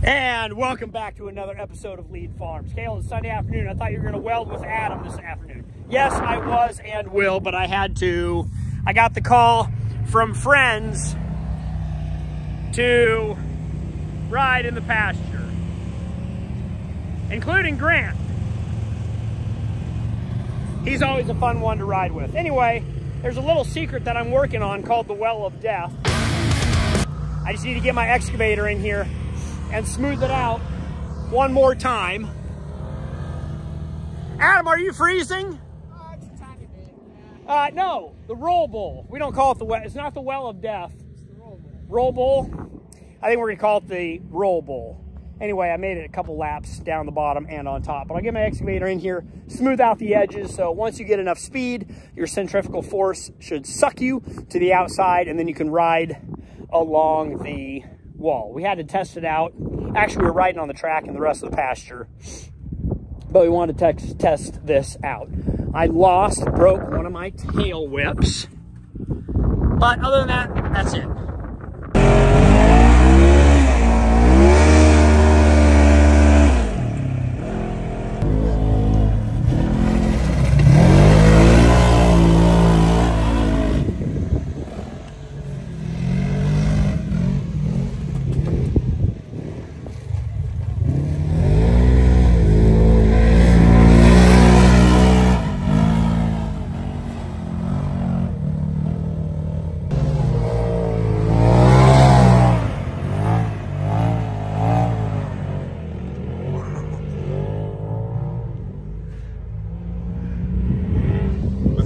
And welcome back to another episode of Lead Farms. Kale, it's Sunday afternoon. I thought you were going to weld with Adam this afternoon. Yes, I was and will, but I had to. I got the call from friends to ride in the pasture, including Grant. He's always a fun one to ride with. Anyway, there's a little secret that I'm working on called the Well of Death. I just need to get my excavator in here and smooth it out one more time. Adam, are you freezing? It's a tiny bit, yeah. No, the roll bowl. We don't call it the well. It's not the Well of Death. It's the roll bowl. Roll bowl? I think we're gonna call it the roll bowl. Anyway, I made it a couple laps down the bottom and on top, but I'll get my excavator in here, smooth out the edges, so once you get enough speed, your centrifugal force should suck you to the outside, and then you can ride along the wall. We had to test it out. Actually, we were riding on the track and the rest of the pasture, but we wanted to test this out. I broke one of my tail whips, but other than that, that's it.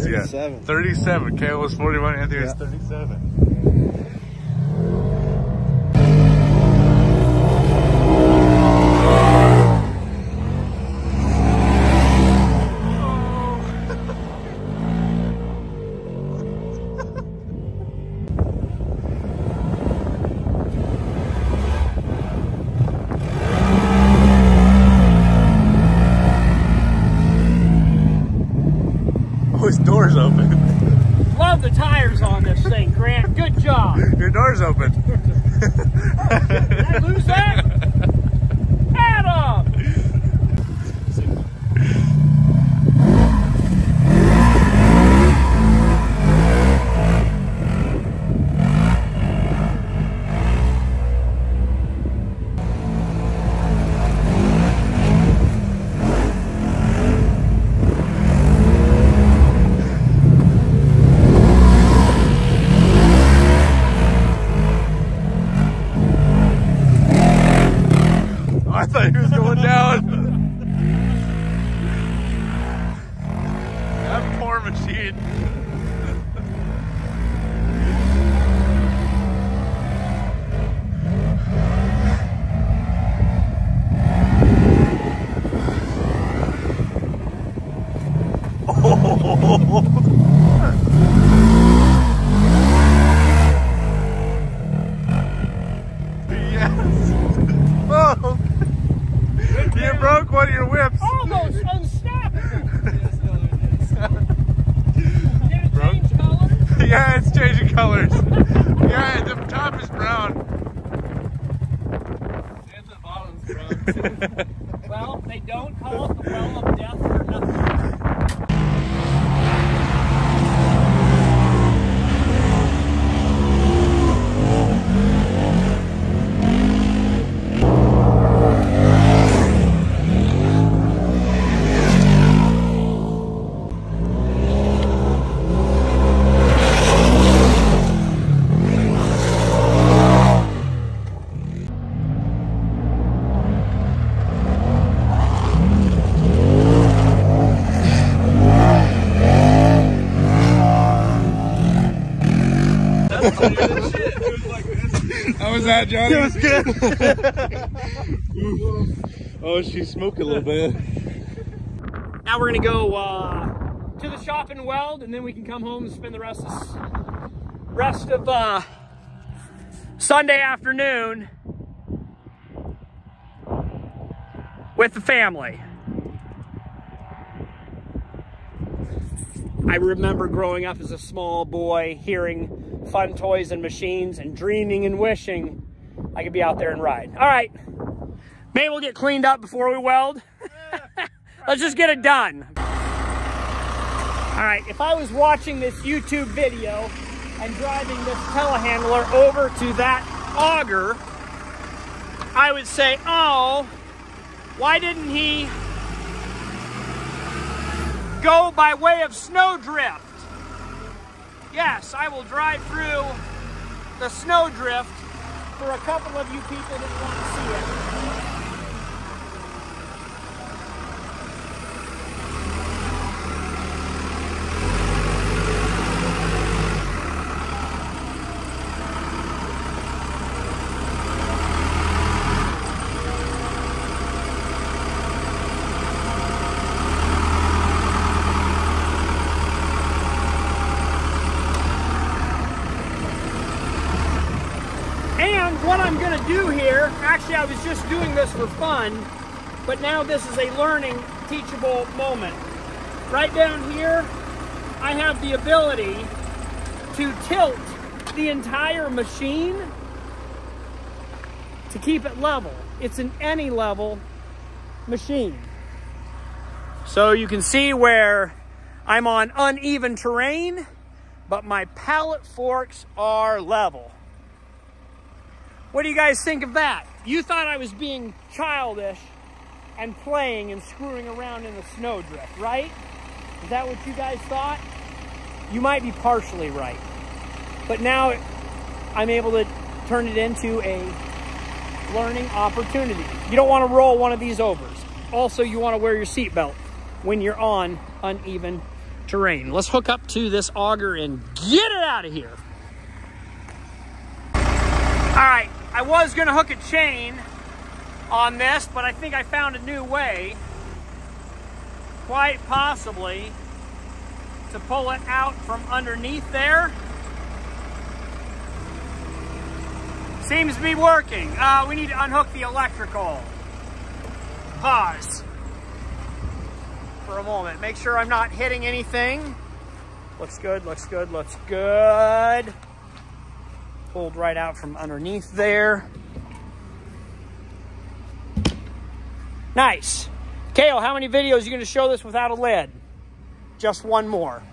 Yeah. 37. Kale was 41. Anthony was 37. His door's open. Love the tires on this thing, Grant. Good job. Your door's open. Did I lose that? Adam! I thought he was going down. That poor machine. Yes. Oh. You broke one of your whips. Almost unstoppable. Did it change color? Yeah, it's changing colors. Yeah, the top is brown. And the bottom's brown. Well, they don't call it the Well of Death for nothing. How was that, Johnny? It was good. Oh, she's smoking a little bit. Now we're gonna go to the shop and weld, and then we can come home and spend the rest of Sunday afternoon with the family. I remember growing up as a small boy, hearing fun toys and machines and dreaming and wishing I could be out there and ride. All right, Maybe we'll get cleaned up before we weld. Let's just get it done. All right, if I was watching this YouTube video and driving this telehandler over to that auger, I would say, oh, why didn't he go by way of snowdrift? Yes, I will drive through the snowdrift for a couple of you people that want to see it. What I'm going to do here, actually I was just doing this for fun, but now this is a learning, teachable moment. Right down here, I have the ability to tilt the entire machine to keep it level. It's an any level machine. So you can see where I'm on uneven terrain, but my pallet forks are level. What do you guys think of that? You thought I was being childish and playing and screwing around in the snowdrift, right? Is that what you guys thought? You might be partially right. But now I'm able to turn it into a learning opportunity. You don't want to roll one of these overs. Also, you want to wear your seatbelt when you're on uneven terrain. Let's hook up to this auger and get it out of here. All right, I was gonna hook a chain on this, but I think I found a new way, quite possibly, to pull it out from underneath there. Seems to be working. We need to unhook the electrical. Pause for a moment. Make sure I'm not hitting anything. Looks good, looks good, looks good. Pulled right out from underneath there. Nice. Kale, how many videos are you going to show this without a lid? Just one more.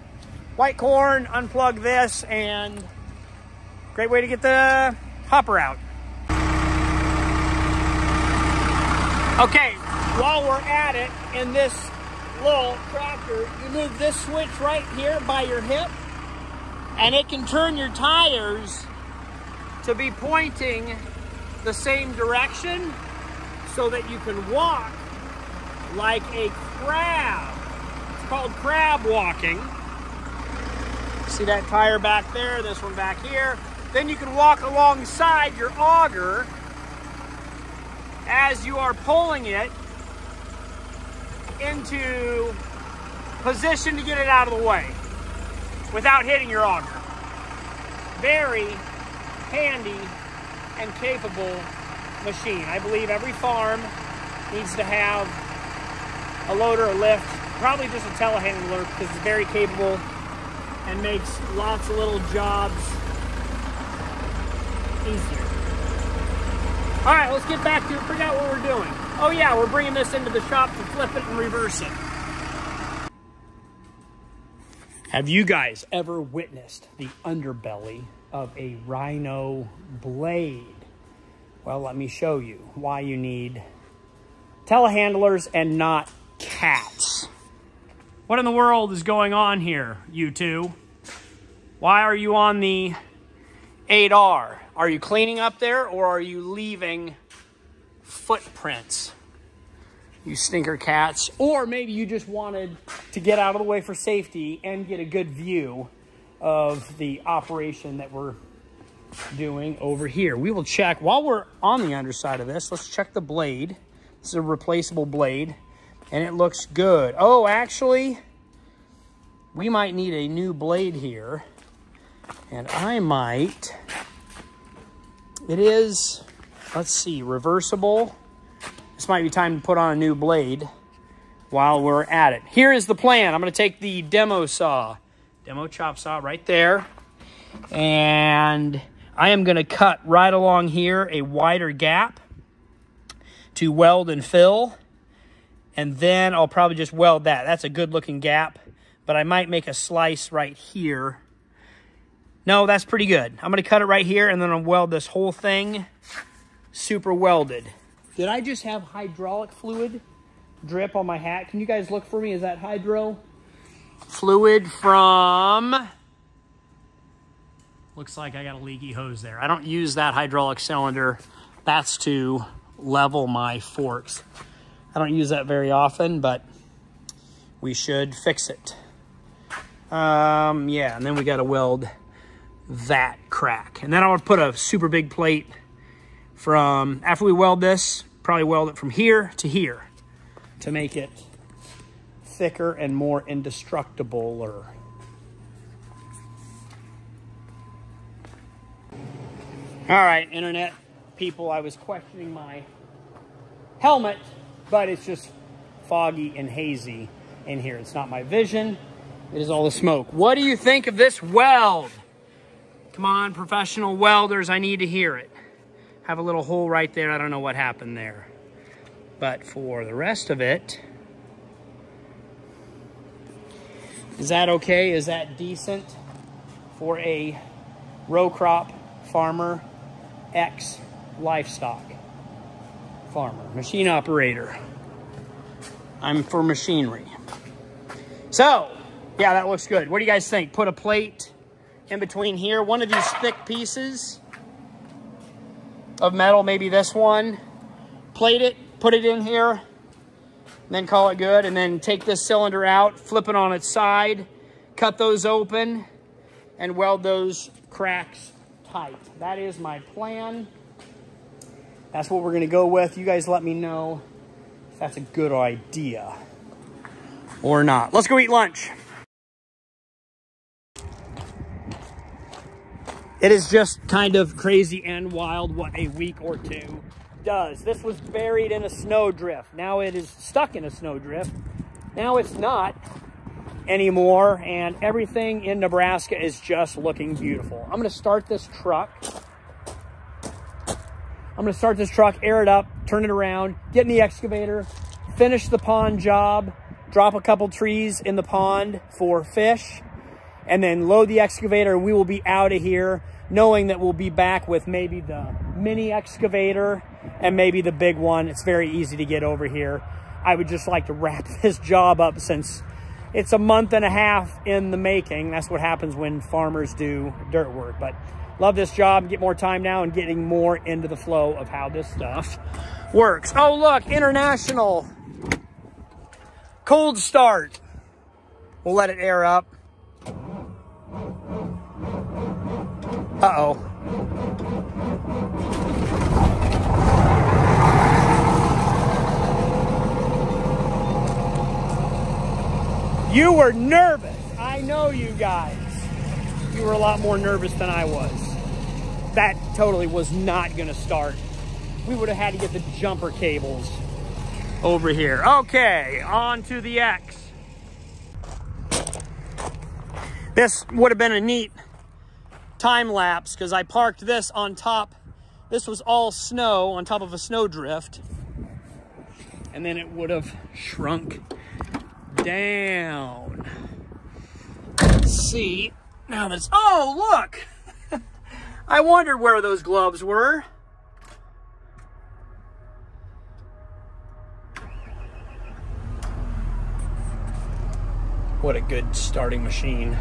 White corn, unplug this, and great way to get the hopper out. Okay, while we're at it, in this little tractor, you move this switch right here by your hip, and it can turn your tires to be pointing the same direction so that you can walk like a crab. It's called crab walking. See that tire back there, this one back here. Then you can walk alongside your auger as you are pulling it into position to get it out of the way without hitting your auger. Very handy and capable machine. I believe every farm needs to have a loader or lift, probably just a telehandler, because it's very capable and makes lots of little jobs easier. All right, let's get back to it, figure out what we're doing. Oh yeah, we're bringing this into the shop to flip it and reverse it. Have you guys ever witnessed the underbelly of a rhino blade? Well, let me show you why you need telehandlers and not cats. What in the world is going on here, you two? Why are you on the 8R? Are you cleaning up there, or are you leaving footprints? You stinker cats. Or maybe you just wanted to get out of the way for safety and get a good view of the operation that we're doing over here. We will check, while we're on the underside of this, let's check the blade. This is a replaceable blade, and it looks good. Oh, actually, we might need a new blade here. And I might, it is, let's see, reversible. This might be time to put on a new blade while we're at it. Here is the plan. I'm going to take the demo saw, demo chop saw right there, and I am going to cut right along here a wider gap to weld and fill. And then I'll probably just weld that. That's a good looking gap, but I might make a slice right here. No, that's pretty good. I'm gonna cut it right here and then I'll weld this whole thing super welded. Did I just have hydraulic fluid drip on my hat? Can you guys look for me? Is that hydro fluid from... Looks like I got a leaky hose there. I don't use that hydraulic cylinder. That's to level my forks. I don't use that very often, but we should fix it. Yeah, and then we got to weld that crack. And then I would put a super big plate from, after we weld this, probably weld it from here to here to make it thicker and more indestructible. All right, internet people, I was questioning my helmet, but it's just foggy and hazy in here. It's not my vision. It is all the smoke. What do you think of this weld? Come on, professional welders, I need to hear it. Have a little hole right there. I don't know what happened there. But for the rest of it, is that okay? Is that decent for a row crop farmer, ex-livestock farmer, machine operator? I'm for machinery. So, yeah, that looks good. What do you guys think? Put a plate in between here. One of these thick pieces of metal, maybe this one. Plate it, put it in here, then call it good. And then take this cylinder out, flip it on its side, cut those open, and weld those cracks tight. That is my plan. That's what we're gonna go with. You guys let me know if that's a good idea or not. Let's go eat lunch. It is just kind of crazy and wild what a week or two does. This was buried in a snowdrift. Now it is stuck in a snowdrift. Now it's not anymore, and everything in Nebraska is just looking beautiful. I'm gonna start this truck. Air it up, turn it around, get in the excavator, finish the pond job, drop a couple trees in the pond for fish, and then load the excavator, and we will be out of here, knowing that we'll be back with maybe the mini excavator and maybe the big one. It's very easy to get over here. I would just like to wrap this job up since it's a month and a half in the making. That's what happens when farmers do dirt work. But love this job, get more time now and getting more into the flow of how this stuff works. Oh, look, international cold start. We'll let it air up. Uh-oh. You were nervous. I know you guys. You were a lot more nervous than I was. That totally was not gonna start. We would have had to get the jumper cables over here. Okay, on to the X. This would have been a neat time lapse because I parked this on top. This was all snow on top of a snowdrift. And then it would have shrunk down. Let's see. Now that's, oh, look. I wondered where those gloves were. What a good starting machine.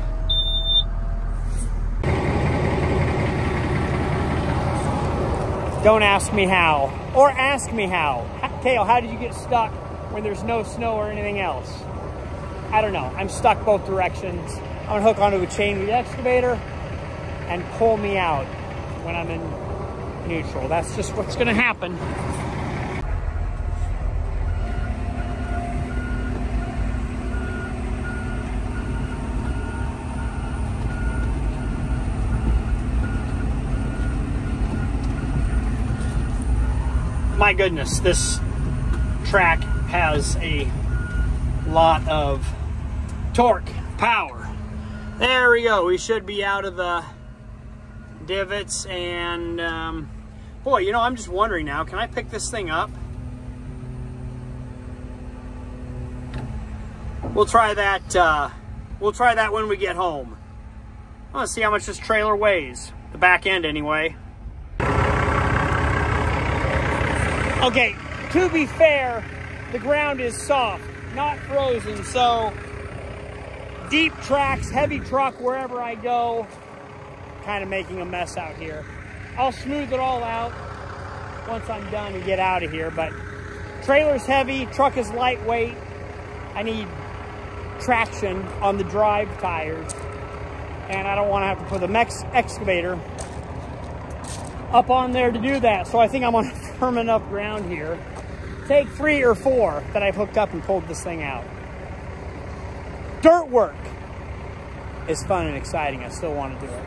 Don't ask me how. Or ask me how. Kale, how did you get stuck when there's no snow or anything else? I don't know. I'm stuck both directions. I'm gonna hook onto a chain with the excavator and pull me out when I'm in neutral. That's just what's gonna happen. My goodness, this track has a lot of torque, power. There we go. We should be out of the divots. And boy, you know, I'm just wondering now, can I pick this thing up We'll try that. We'll try that when we get home. I want to see how much this trailer weighs. The back end, anyway. Okay, to be fair, the ground is soft, not frozen, so deep tracks, heavy truck wherever I go, kind of making a mess out here. I'll smooth it all out once I'm done and get out of here, but trailer's heavy, truck is lightweight. I need traction on the drive tires, and I don't want to have to put the excavator up on there to do that. So I think I'm on firm enough ground here. Take 3 or 4 that I've hooked up and pulled this thing out. Dirt work is fun and exciting. I still want to do it.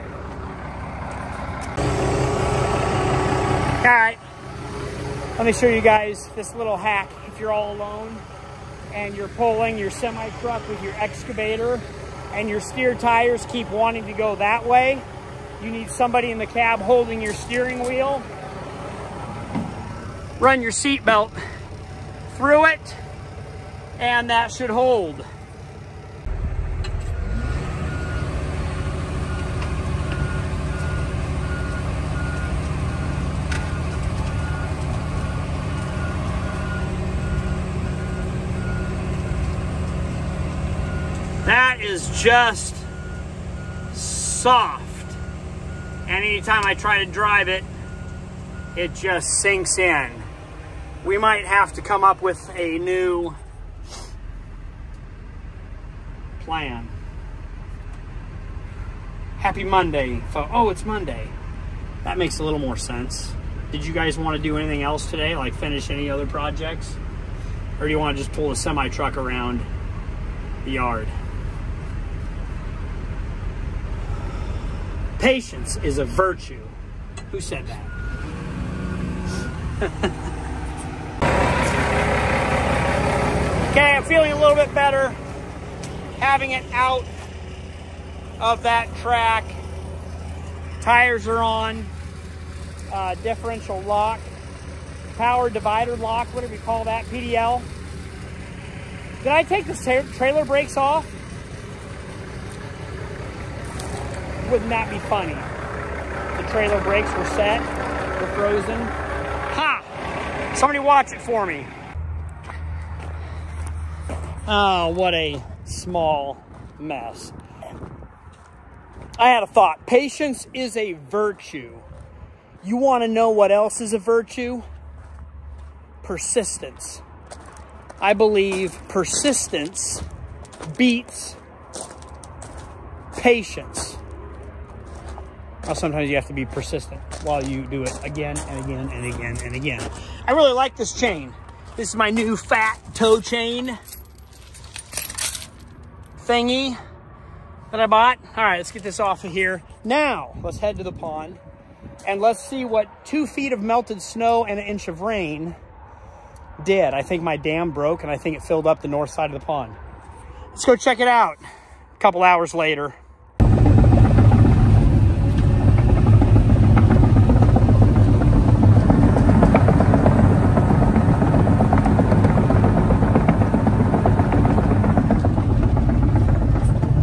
All right, let me show you guys this little hack. If you're all alone and you're pulling your semi-truck with your excavator and your steer tires keep wanting to go that way, you need somebody in the cab holding your steering wheel. Run your seatbelt through it, and that should hold. That is just soft. And anytime I try to drive it, it just sinks in. We might have to come up with a new plan. Happy Monday. Oh, it's Monday. That makes a little more sense. Did you guys want to do anything else today, like finish any other projects? Or do you want to just pull a semi-truck around the yard? Patience is a virtue. Who said that? Okay, I'm feeling a little bit better. Having it out of that track. Tires are on. Differential lock. Power divider lock, whatever you call that, PDL. Did I take the trailer brakes off? Wouldn't that be funny? The trailer brakes were set, were frozen. Ha! Somebody watch it for me. Oh, what a small mess. I had a thought. Patience is a virtue. You want to know what else is a virtue? Persistence. I believe persistence beats patience. Well, sometimes you have to be persistent while you do it again and again and again and again. I really like this chain. This is my new fat tow chain thingy that I bought. All right, let's get this off of here. Now, let's head to the pond and let's see what 2 feet of melted snow and 1 inch of rain did. I think my dam broke and I think it filled up the north side of the pond. Let's go check it out a couple hours later.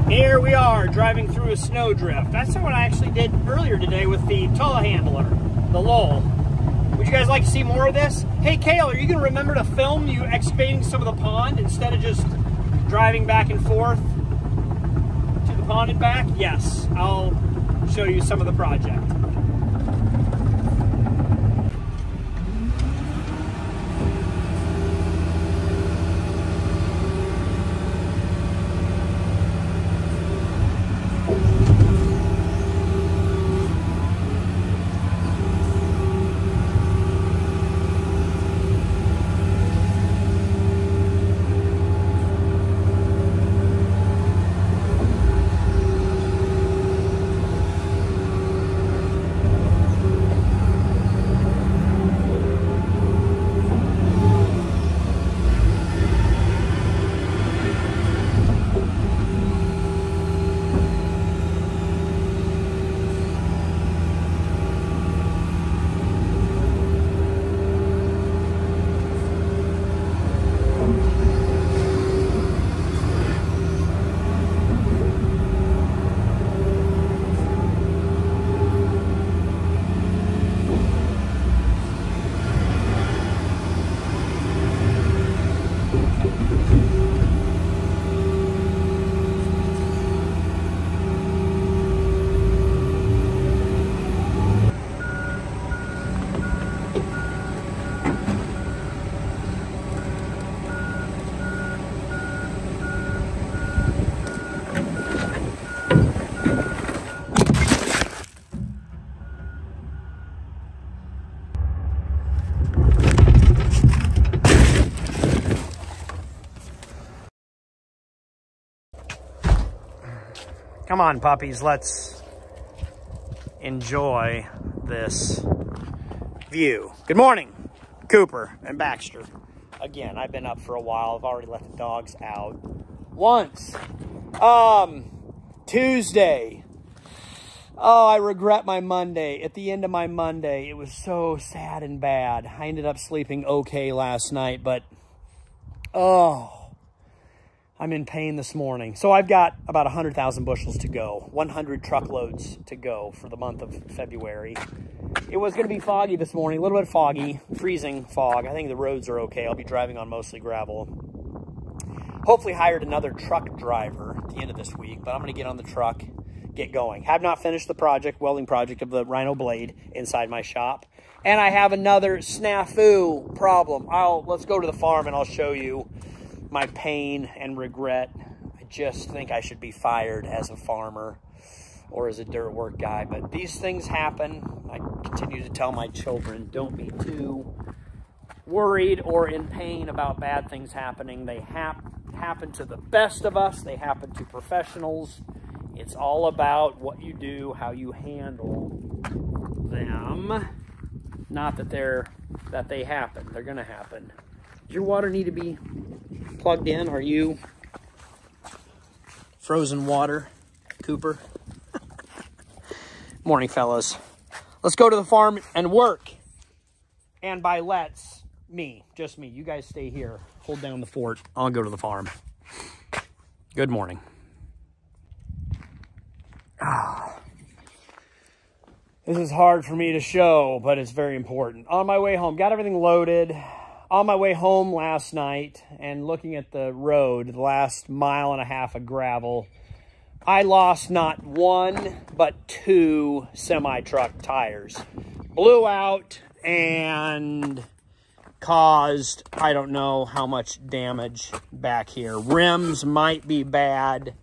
Here we are driving through a snowdrift. That's what I actually did earlier today with the telehandler, the lull. Would you guys like to see more of this? Hey, Kale, are you going to remember to film you excavating some of the pond instead of just driving back and forth to the pond and back? Yes, I'll show you some of the project. Come on, puppies, let's enjoy this view. Good morning, Cooper and Baxter. Again, I've been up for a while. I've already let the dogs out once. Tuesday. Oh, I regret my Monday. At the end of my Monday, it was so sad and bad. I ended up sleeping okay last night, but oh, I'm in pain this morning. So I've got about 100,000 bushels to go, 100 truckloads to go for the month of February. It was going to be foggy this morning, a little bit foggy, freezing fog. I think the roads are okay. I'll be driving on mostly gravel. Hopefully hired another truck driver at the end of this week, but I'm going to get on the truck, get going. Have not finished the project, welding project of the Rhino blade inside my shop. And I have another snafu problem. Let's go to the farm and I'll show you my pain and regret. I just think I should be fired as a farmer or as a dirt work guy, but these things happen. I continue to tell my children, don't be too worried or in pain about bad things happening. They happen to the best of us. They happen to professionals. It's all about what you do, how you handle them. Not that they happen. They're gonna happen. Does your water need to be plugged in? Are you frozen water, Cooper? Morning, fellas. Let's go to the farm and work. And by let's, just me. You guys stay here. Hold down the fort. I'll go to the farm. Good morning. This is hard for me to show, but it's very important. On my way home, got everything loaded. On my way home last night and looking at the road, the last mile and a half of gravel, I lost not one, but two semi-truck tires. Blew out and caused, I don't know how much damage back here. Rims might be bad.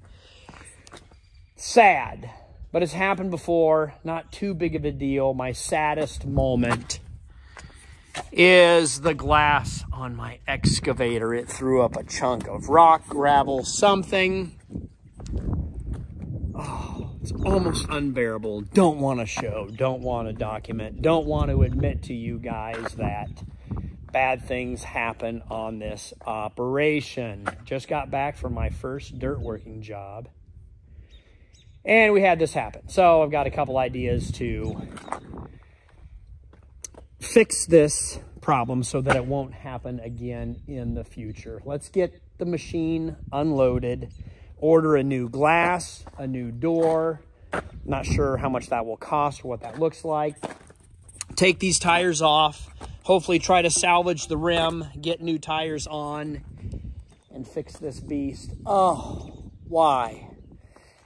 Sad, but it's happened before. Not too big of a deal. My saddest moment is the glass on my excavator. It threw up a chunk of rock, gravel, something. Oh, it's almost unbearable. Don't want to show, don't want to document, don't want to admit to you guys that bad things happen on this operation. Just got back from my first dirt working job, and we had this happen. So I've got a couple ideas to fix this problem so that it won't happen again in the future. Let's get the machine unloaded, order a new glass, a new door. Not sure how much that will cost or what that looks like. Take these tires off, hopefully try to salvage the rim, get new tires on, and fix this beast. Oh, why?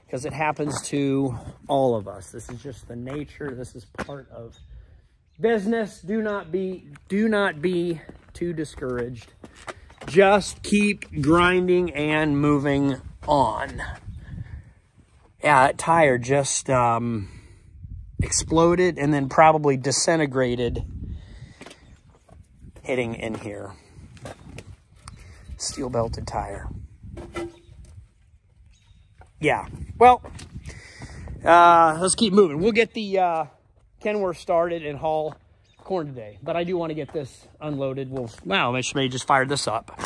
Because it happens to all of us. This is just the nature. This is part of business. Do not be too discouraged. Just keep grinding and moving on. Yeah, that tire just exploded and then probably disintegrated hitting in here. Steel belted tire. Yeah, well, let's keep moving. We'll get the Kenworth started and haul corn today, but I do want to get this unloaded. Wow, I may just fire this up.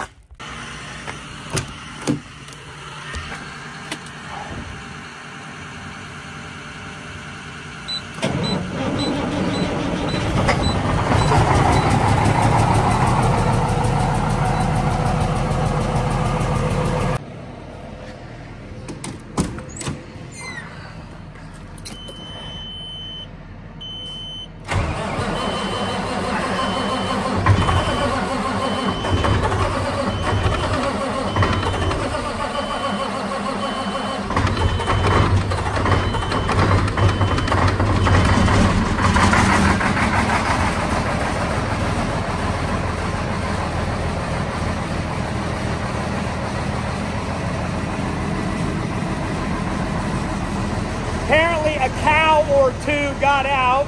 Apparently a cow or two got out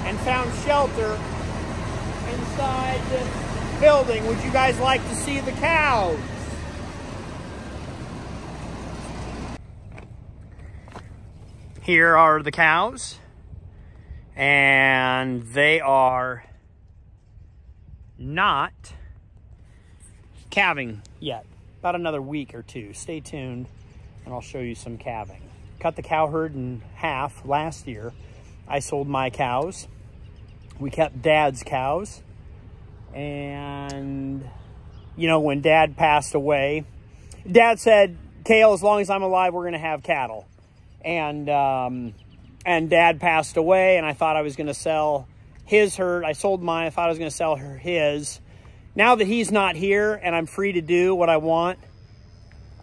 and found shelter inside this building. Would you guys like to see the cows? Here are the cows, and they are not calving yet. About another week or two. Stay tuned, and I'll show you some calving. Cut the cow herd in half last year. I sold my cows. We kept Dad's cows, and you know, when Dad passed away, Dad said, Kale, as long as I'm alive, we're gonna have cattle. And Dad passed away, and I thought I was gonna sell his herd. I sold mine. I thought I was gonna sell his. Now that he's not here and I'm free to do what I want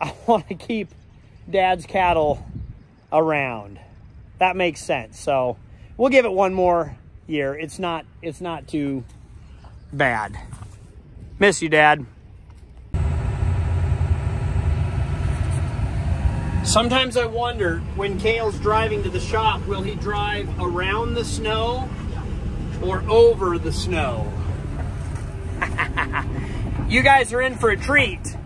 to keep Dad's cattle around. That makes sense. So we'll give it one more year. It's not too bad. Miss you, Dad. Sometimes I wonder, when Kale's driving to the shop, will he drive around the snow or over the snow? You guys are in for a treat.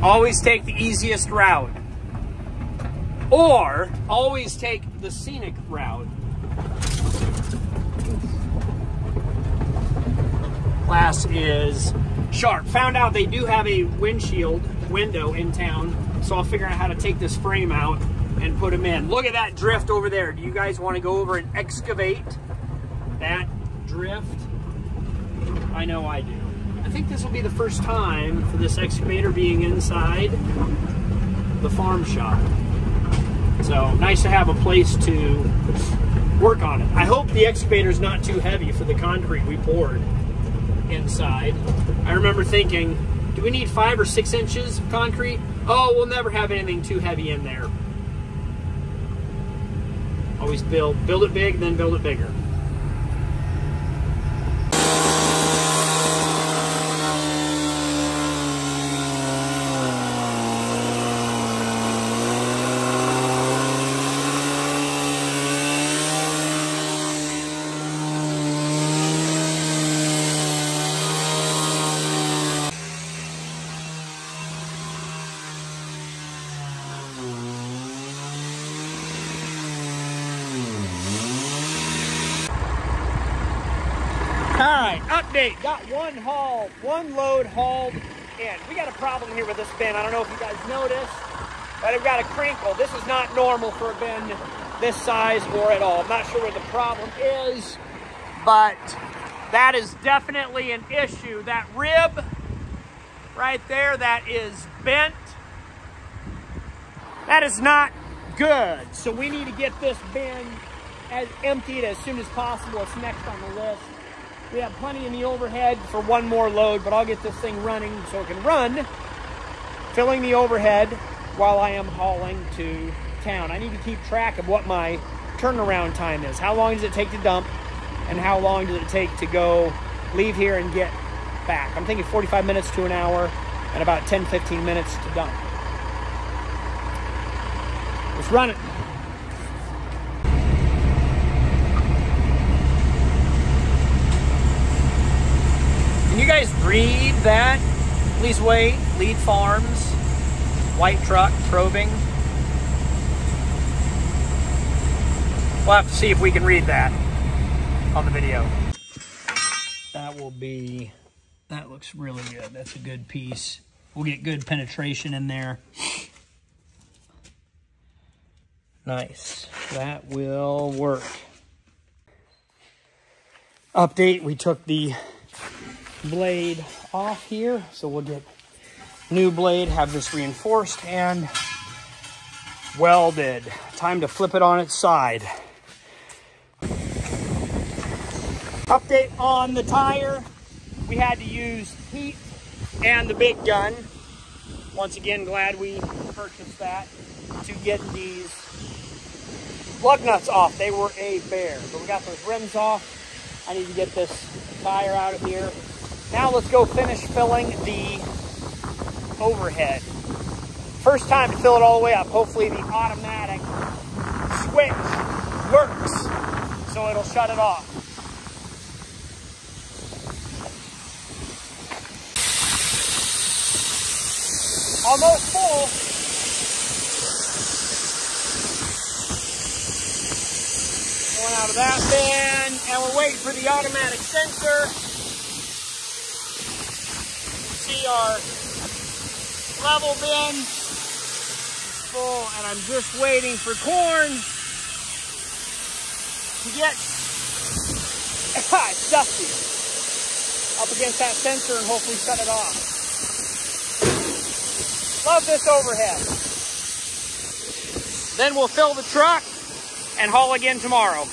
Always take the easiest route. Or always take the scenic route. Glass is sharp. Found out they do have a window in town, so I'll figure out how to take this frame out and put them in. Look at that drift over there. Do you guys want to go over and excavate that drift? I know I do. I think this will be the first time for this excavator being inside the farm shop. So nice to have a place to work on it. I hope the excavator is not too heavy for the concrete we poured inside. I remember thinking, do we need 5 or 6 inches of concrete? Oh, we'll never have anything too heavy in there. Always build it big, then build it bigger. Alright, update. Got one load hauled in. We got a problem here with this bin. I don't know if you guys noticed, but I've got a crinkle. This is not normal for a bin this size or at all. I'm not sure what the problem is, but that is definitely an issue. That rib right there, that is bent. That is not good. So we need to get this bin emptied as soon as possible. It's next on the list. We have plenty in the overhead for one more load, but I'll get this thing running so it can run, filling the overhead while I am hauling to town. I need to keep track of what my turnaround time is. How long does it take to dump, and how long does it take to leave here and get back? I'm thinking 45 minutes to an hour and about 10-15 minutes to dump. Let's run it. Can you guys read that? Please wait. Lead Farms, white truck, probing. We'll have to see if we can read that on the video. That looks really good. That's a good piece. We'll get good penetration in there. Nice. That will work. Update, we took the blade off here, so we'll get new blade, have this reinforced and welded. Time to flip it on its side. Update on the tire. We had to use heat and the big gun. Once again, glad we purchased that to get these lug nuts off. They were a bear, but we got those rims off. I need to get this tire out of here. Now let's go finish filling the overhead. First time to fill it all the way up. Hopefully the automatic switch works, so it'll shut it off. almost full. Going out of that bin, and we're waiting for the automatic sensor. See our level bin is full, and I'm just waiting for corn to get it's dusty up against that sensor and hopefully shut it off. Love this overhead. Then we'll fill the truck and haul again tomorrow.